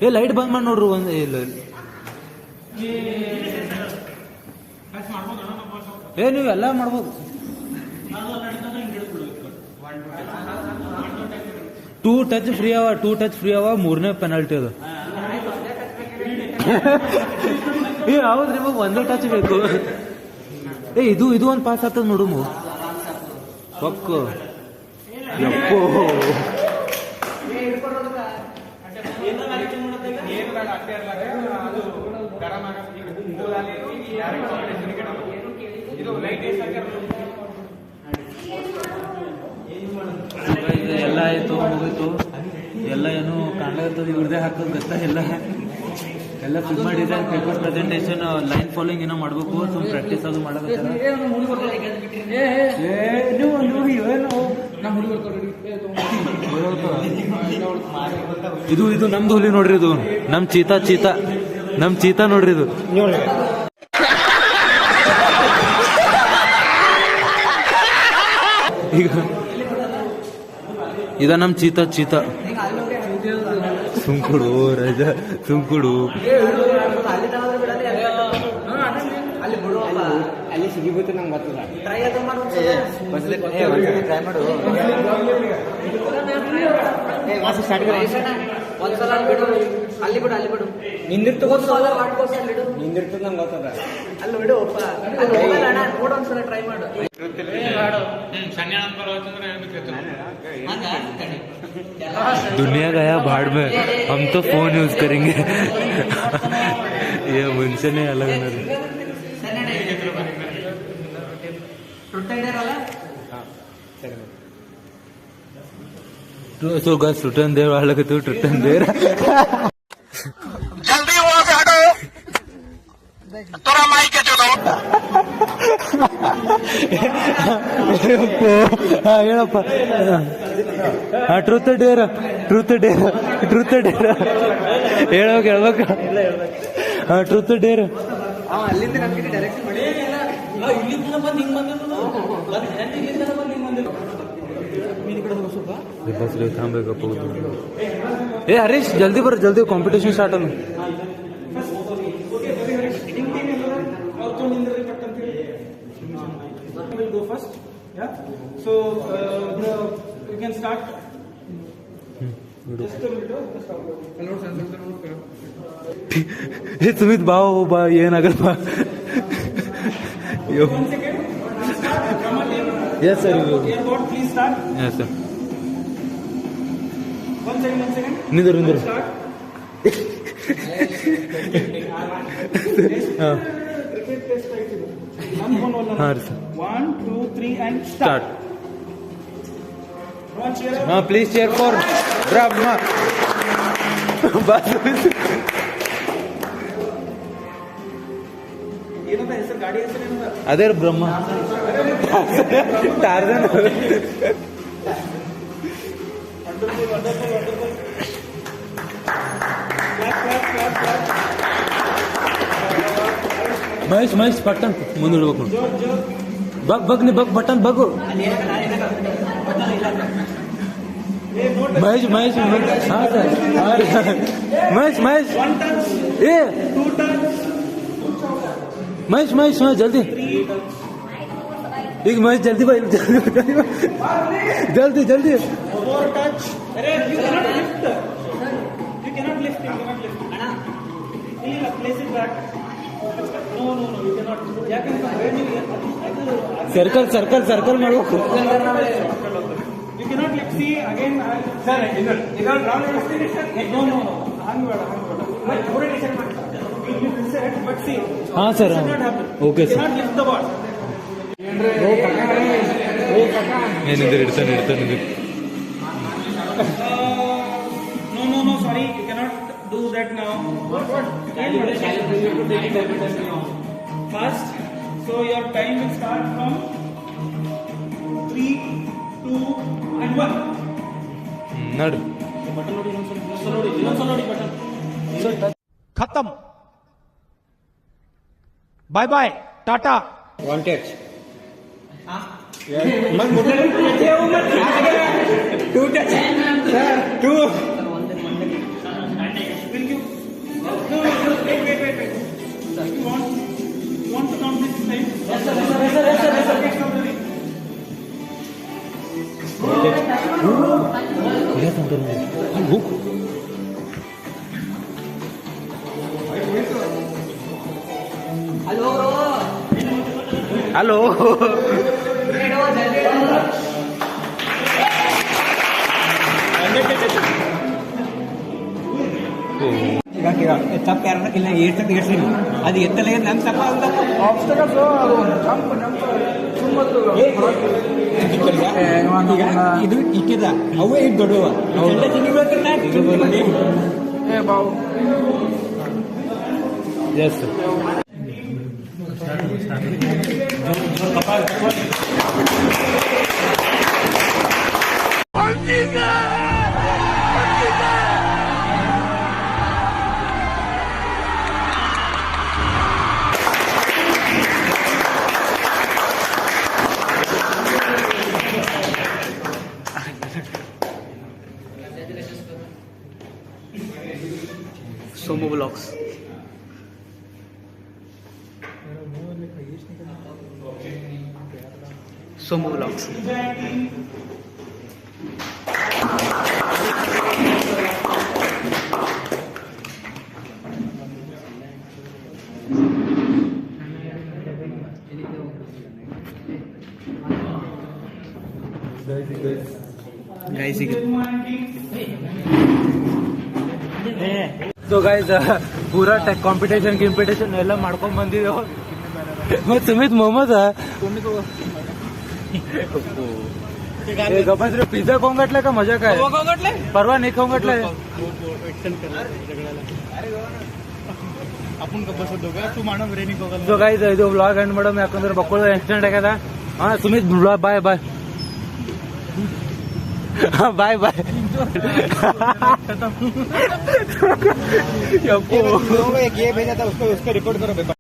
ಏ ಲೈಟ್ ಬಂದ್ ಮಾಡಿ ನೋಡ್ರಿ ಒಂದು ಇಲ್ಲ ಏ ನೀವು ಎಲ್ಲ ಮಾಡ್ಬೋದು. 2 ಟಚ್ ಫ್ರೀ ಅವ 3ನೇ ಪೆನಾಲ್ಟಿ ಅದು. ಏ ಹೌದ್ರಿ ಇವಾಗ ಒಂದೇ ಟಚ್ ಬೇಕು. ಏ ಇದು ಒಂದು ಪಾಸ್ ಆಗ್ತದ ನೋಡು ಪಕ್ಕ ಯಪ್ಪೋ. ಎಲ್ಲ ಆಯ್ತು ಮುಗೀತು. ಎಲ್ಲ ಏನು ಕಾಣ್ಲಾಗ್ತದೆ ಇವ್ರದೇ ಹಾಕೋದು ಗೊತ್ತಾ. ಎಲ್ಲ ಫಿಲ್ ಮಾಡಿದ್ರೆ ಪೇಪರ್ ಪ್ರೆಸೆಂಟೇಷನ್ ಲೈನ್ ಫಾಲೋಯಿಂಗ್ ಏನೋ ಮಾಡ್ಬೇಕು. ಸ್ವಲ್ಪ ಪ್ರಾಕ್ಟೀಸ್ ಅದು ಮಾಡಕತ್ತಾರ. ಇದು ನಮ್ದು ಹುಲಿ ನೋಡ್ರಿ. ಇದು ನಮ್ ಚೀತಾ ನೋಡ್ರಿ. ಇದು ಈಗ ಇದ ನಮ್ ಚೀತಾ ಸುಮ್ಕುಡು ರಾಜ ಸುಮ್ಕುಡು. ಅಲ್ಲಿ ಸಿಗಿಬೋದು ನಂಗೆ ಗೊತ್ತದ. ಟ್ರೈ ಮಾಡು ಒಂದ್ಸಲ ಬಿಡು. ಅಲ್ಲಿ ಬಿಡು ನಿಂದಿರ್ತದ ನಂಗೆ ಗೊತ್ತದ. ಅಲ್ಲಿ ಬಿಡು ನೋಡು ಒಂದ್ಸಲ ಟ್ರೈ ಮಾಡು. दुनिया गया भाड़ में, हम तो फोन यूज करेंगे. ये मुझसे नहीं अलग तो गस टूटन देर वाला के तो टूटन देर जल्दी वहां से हटो तोरा माई के चलो. ಹೇಳಪ್ಪ. ಟ್ರೂತ್ ಡೇರ್ ಹೇಳ್ಬೇಕು. ಟ್ರೂತ್ ಡೇರ್ ಅಲ್ಲಿಂದ ನಮ್ಗೆ ಡೈರೆಕ್ಟ್ ಮಾಡಿ ಥಾಂಬೇಕಪ್ಪ. ಏ ಹರೀಶ್ ಜಲ್ದಿ ಬರ್ರಿ, ಜಲ್ದಿ ಕಾಂಪಿಟೇಷನ್ ಸ್ಟಾರ್ಟ್ ಅಲ್ಲ. Go first, yeah. So you can start. Just a minute. हे सुमित बा ಏನಾಗಲ್ಲ. One second. Yes sir. Airport, please start. Yes sir. One second. ನಿಂದ್ರು. Start. Repeat test right here. हाँ सर. 1, 2, 3 and start. हाँ please chair for Brahma. ಏನಂತ ಹೆಸರು ಗಾಡಿ ಹೆಸರು ಏನಂತ? ಅದೇ ಬ್ರಹ್ಮ ಟಾರ್ಜನ್. ಮಹೇಶ್ ಬಟನ್ ಮುಂದಿಡ್ಬೇಕು. ಬಗ್ ನೀ ಬಟನ್ ಬಗ್ಗು. ಮಹೇಶ್ ಹಾ ಸರ್. ಮಹೇಶ್ ಏ ಮಹೇಶ್ ಜಲ್ದಿ. ಈಗ ಮಹೇಶ್ ಜಲ್ದಿ ಬಾ. ಜಲ್ದಿ ಸರ್ಕಲ್ ಮಾಡ್ಬೇಕು. You cannot lift. See again. Sir, ಇದನ್ನ round destination. No. ಹಂಗ ಬೇಡ. ಮತ್ತೆ ಓರಿಯಂಟೇಷನ್ ಮಾಡಿ. You will set, but see. ಹಾ sir. Okay sir. Cannot lift the ball. ಏನಿದ್ರೆ ಇಡ್ತಾನೆ. No. Sorry, you cannot do that now. What? Fast. So your time will start from 3, 2, and 1. नड़ खत्म. Bye bye tata. Wanted. We'll give hello hello ತಪ್ಪ ಯಾರ ಇಲ್ಲ ಏರ್ಸಕ್ಕೆ ಏರ್ಸಿಲ್ಲ ಅದು ಎತ್ತಲೇ ನನ್ನ ತಪ್ಪ ಅಲ್ಲ obstacles ಅದು ಜಂಪ್ ಈಗ ಇದು ಇಕ್ಕಿದ ಅವೇ ಇದು ದೊಡ್ಡವ ಏ ಬಾವು ಎಸ್ ಸೋಮು ಬ್ಲಾಗ್ಸ್ ಸೋಮು ಬ್ಲಾಗ್ಸ್ ಗೈಸಿಗೆ ಸೊ ಗೈಸ್ ಪೂರಾ ಟೆಕ್ ಕಾಂಪಿಟೇಷನ್ ಎಲ್ಲ ಮಾಡ್ಕೊಂಡ್ ಬಂದಿದ್ದೆವು ಮತ್ ಸುಮಿತ್ ಮೊಹಮ್ಮದ್ गबस पिझ्झा खाऊन घातलाय का मजा काय परवा नाही खाऊन घातलाय आपण तू मानव बिर्याणी ಸೊ ಗೈಸ್ ಇದು ವ್ಲಾಗ್ ಎಂಡ್ ಮಾಡಮ್ ಯಾಕಂದ್ರೆ ಬಕ್ಕಳು ಆಕ್ಸಿಡೆಂಟ್ ಆಗ್ಯದ ಹಾ ಸುಮಿತ್ ಬ್ಲಾಗ್ ಬಾಯ್ ಬಾಯ್ ಬಾಯ್ ಬಾಯ್ ये भेजा था उसको रिपोर्ट करो